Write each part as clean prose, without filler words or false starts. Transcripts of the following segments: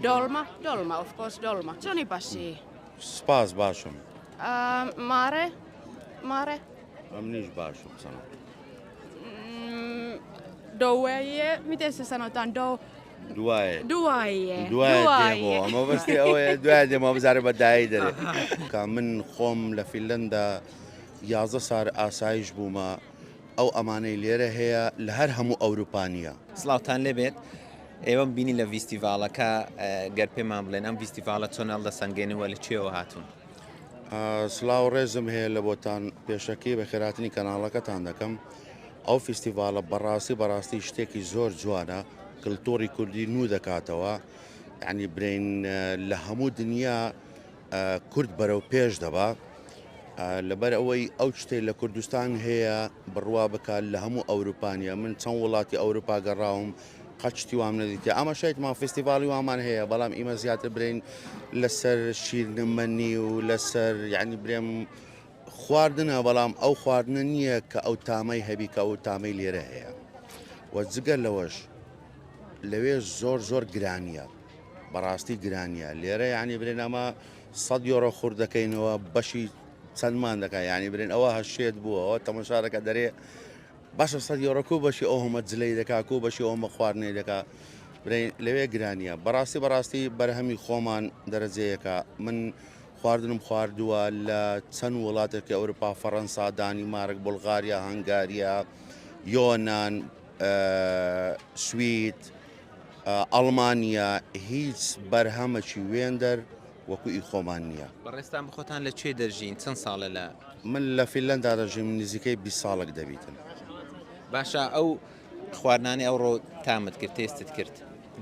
Dolma, of course, dolma. Johnny Passi. سپاس باشم Mare. منیش باشم سلام Douaie, miten se sanotaan? دوای Duaie. دێمەوە ئەمە بەستی ئەوەیە دوای دێمە بزارە بەدایی دەرێ کا من خۆم لە فینلەندا 11 سال ئاسایش بوومە ئەو ئەمانەی لێرە هەیە لە هەر هەموو ئەوروپانیە سلااوان لێبێت ئێوە بینی لە ڤیستیڤالەکە گەر پێمان بڵێن ئەم ڤیستیڤالە چۆن هەڵدەسەنگێنەوە لە چێوە هاتوون سلااو ڕێزم هەیە لە بۆتان پێشەکەی بە خێراتنی کەناڵەکەتان دەکەم ئەو فیستیڤالە بەڕاستی شتێکی زۆر جوانە کلتۆری کوردی نو دەکاتەوە یعنی برین لە هەموو دنیا کورد بەرەو پێش دەبا لەبەر ئەوەی ئەو شتێ لە کوردستان هەیە بڕوا بکات لە هەموو ئەوروپانیا من چەند وڵاتی ئەوروپا گەڕاوم قەچتی وام نەدیتە ئەمە شایتمان فستیڤالی وامان هەیە بەڵام ئیمە زیاتر برین لەسەر شیرنمەنی و لەسەر یعنی برێم خواردنە بەڵام ئەو خواردنە نییە کە ئەو تامەی هەبی کە ئەو تامەی لێرە هەیە و جگەر لەوەش لەوێ زۆر گرانیە بەڕاستی گرانیە لێرە یعنی برێن ئەمە 100 یۆرۆ خورد دەکەینەوە بەشی چەندمان دەکات یعنی برێن ئەوە هەشێت بووەوە تەمەشارەکە دەرێ باشە 100 یۆرۆکو بەشی ئەو هەمە جلەی دەکات و بەشی ئەومە خواردنەی دەکات لەوێ گرانیە بەڕاستی بەرهەمی خۆمان دەرەجەیەکە من خواردنم خواردووە لە چەند وڵاتێکی ئەوروپا فەڕەنسا دانیمارک بولغاریا هەنگاریا یۆنان سوید ئەڵمانیا هیچ بەرهەمەکی وێندەر وەکو ئی خۆمان نییە بەڕێستان بخۆتان لە کوێ دەژین چەند ساڵە لە من لە فینلەندا دەژیم نزیکەی 20 ساڵێک دەبیتن باشە ئەو خواردنانی ئەوڕۆ تامت کرد تێستت کرد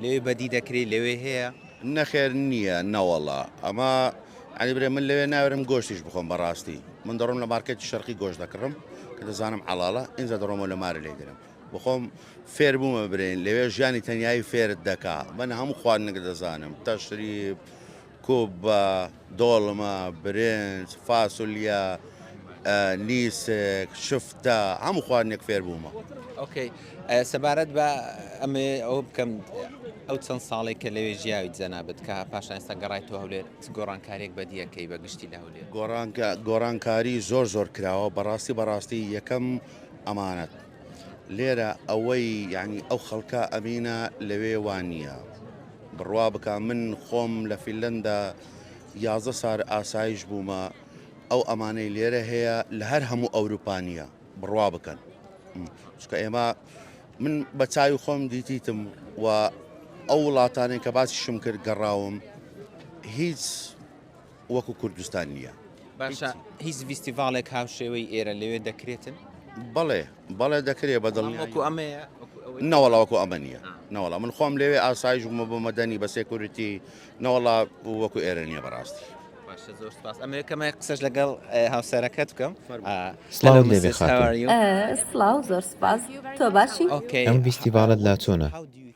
لەوێ بەدی دەکرێت لەوێ هەیە نەخێر نییە نەوەڵا ئەمە علی برێ من لەوێ ناوێرم گۆشتیش بخۆم بەڕاستی من دەڕۆم لە مارکێتی شەرقی گۆشت دەکڕم کە دەزانم عەڵاڵە ئینجا دەڕۆمەوە لە مارە لێگرم بخۆم فێر بوومە برێن لەوێ ژیانی تەنیایی فێرت دەکا من هەموو خواردنێک دەزانم تەشریب کۆبە دۆڵمە برنج فاسولیا نیسک شفتە هەموو خواردنێک فێر بوومە ئۆکەی سەبارەت بە ئەمێ ئەو بکەم ئەو چەند ساڵێک کە لەوێ ژیاوی جەنابەت کە پاشان ئێستا گەڕایتەوە هەولێر گۆڕانکارێک بەدیەکەی بە گشتی لە هەولێر گۆڕانکاری زۆر کراوە بەڕاستی یەکەم ئەمانەت لێرە ئەوەی یعنی ئەو خەڵکە ئەمینە لەوێ وانە بڕوا بکە من خۆم لە فینلەندا 11 سال ئاسایش بوومە ئەو ئەمانەی لێرە هەیە لە هەر هەموو ئەوروپانیە بڕوا بکەن چکە ئێمە من بە چاوی خۆم دیتیتم و ئەو وڵاتانێک کە باسیشم کرد گەڕاوم هیچ وەکو کوردستان نییە باشە هیچ ڤیستیڤالێک هاوشێوەی ئێرە لەوێ دەکرێتن بەڵێ دەکرێت وەکو ئەمەیە نەوەڵا وەکو ئەمە نییە نەوەڵا من خۆم لەوێ ئاسایش بوومە بۆ مەدەنی بە سێکوریتی نەوەڵا وەکو ئێرە نییە بەڕاستی باشە زۆر سپاس ئەمریکەمە قسەش لەگەڵ هاوسەرەکەت بکەم سلااو لێبێ خاتون سلااو زۆر سپاس تۆ باشی ئەم ڤیستیڤالت لا چۆنە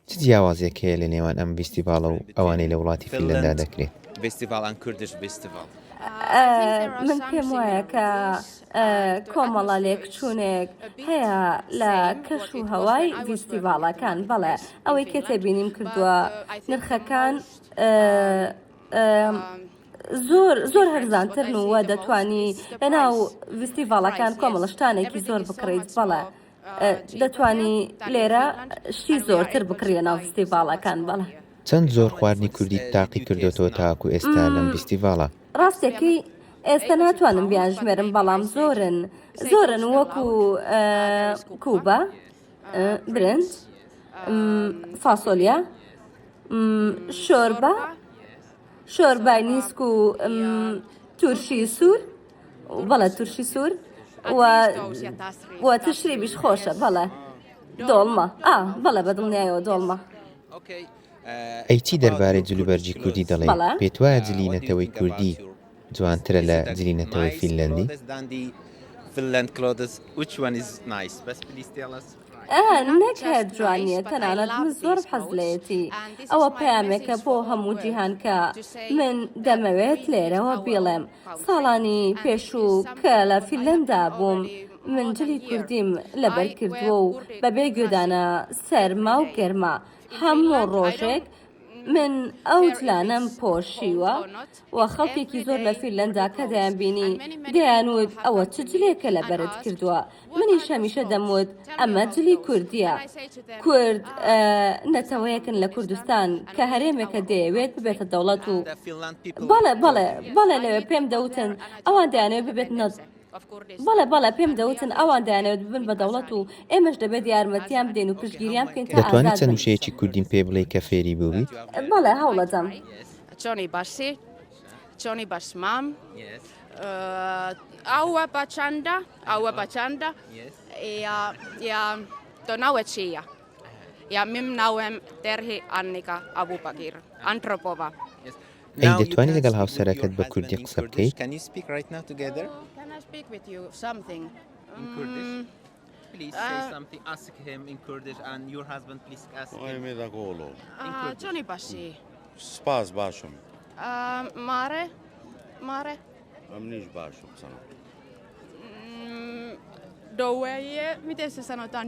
چ جیاوازێک هەیە لە نێوان ئەم ڤیستیڤالە و ئەوانەی لە وڵاتی فینلەندا دەکرێت ڤیستیڤال ئەن کوردش ڤیستیڤال من پێم وایە کە کۆمەڵە لێکچوونێک هەیە لە کەش و هەوای ڤیستیڤالەکان بەڵێ ئەوەی کە تێبینیم کردووە نرخەکان زۆر هەرزانترن وە دەتوانی لەناو ڤیستیڤالەکان کۆمەڵشتانێکی زۆر بکڕیت بەڵێ دەتوانی لێرە شتی زۆرتر بکڕیە ناو ڤیستیڤالەکان بەڵێ چەند زۆر خواردنی کوردی تاقی کردوتەوە تاکو ئێستا لەم ڤیستیڤالە ڕاستێکی ئێستا ناتوانم بیان ژمێرم بەڵام زۆرن وەکو کوبە برنج فاسۆلیا شۆربای نیسک و تورشی سوور بەڵێ تورشی سوور و تشریبیش خۆشە بەڵێ دۆڵمە بەڵێ بەدڵنیایەوە دۆڵمە ئەی چی دەربارەی جلوبەرجی کوردی دەڵێ پێت وایە جلینەتەوەی کوردی جوانترە لە جلینەتەوەی فینلەندی نەک هەیە جوانیە تەنانەت من زۆر حەز لێتی ئەوە پەیامێکە بۆ هەموو جیهان کە من دەمەوێت لێرەوە بێڵێم ساڵانی پێشوو کە لە فینلەندا بووم من جلی کوردیم لەبەر کردووە و بەبێ گوێدانە سەرما و گەرما هەموو ڕۆژێک من ئەو جلانەم پۆشیوە و خەڵکێکی زۆر لە فینلەندا کە دەیانبینی دەیانوت ئەوە چ جلێکە لە بەرت کردووە. منیش هەمیشە دەموت ئەمە جلی کوردیە. کورد نەتەوەیەکن لە کوردستان کە هەرێمێکە دەیەوێت ببێتە دەوڵەت و بەڵێ لەوێ پێم دەوتن ئەوان دەیانەوێت ببێت بەڵێ پێم دەوتن ئەوان دەیانەوێت ببن بە دەوڵەت و ئێمەش دەبێت یارمەتیان بدەین و پشتگیریان بکەین تا دەتوانێت چەند وشەیەکی کوردیم پێ بڵێ کە فێری بوویت؟ بەڵێ هەوڵەدەم. چۆنی باشی چۆنی باشمام ئەوە بەچەندە یا تۆ ناوت چییە؟ یا میم ناوم تێرهی ئانیکا ئەبووبەکیر ئەنترۆپۆڤا. ئەی دەتوانێت لەگەڵ هاوسەرەکەت بە کوردی قسە بکەیت؟ Can I speak with you something? Please say something, ask him in Kurdish and your husband please ask him. وای مێ دەگۆڵۆ چۆنی باشی؟ سپاس باشم مارێ ئەم نیش باشم سەنا دۆوەیە میتێسە سەنەوتان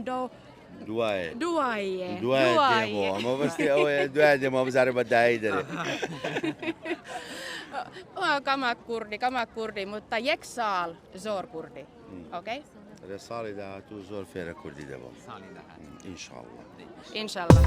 دوایە دوایە دێمەوە ئەمە بەستی ئەوەیە دوای دێمە بزارە بە دایی دەرێت کەمە کوردی متە یەک ساڵ زۆر کوردی ئۆکەی؟ لە ساڵی داهاتوو زۆر فێرە کوردی دەبم ئینشاءڵڵا ئینشاءڵڵا.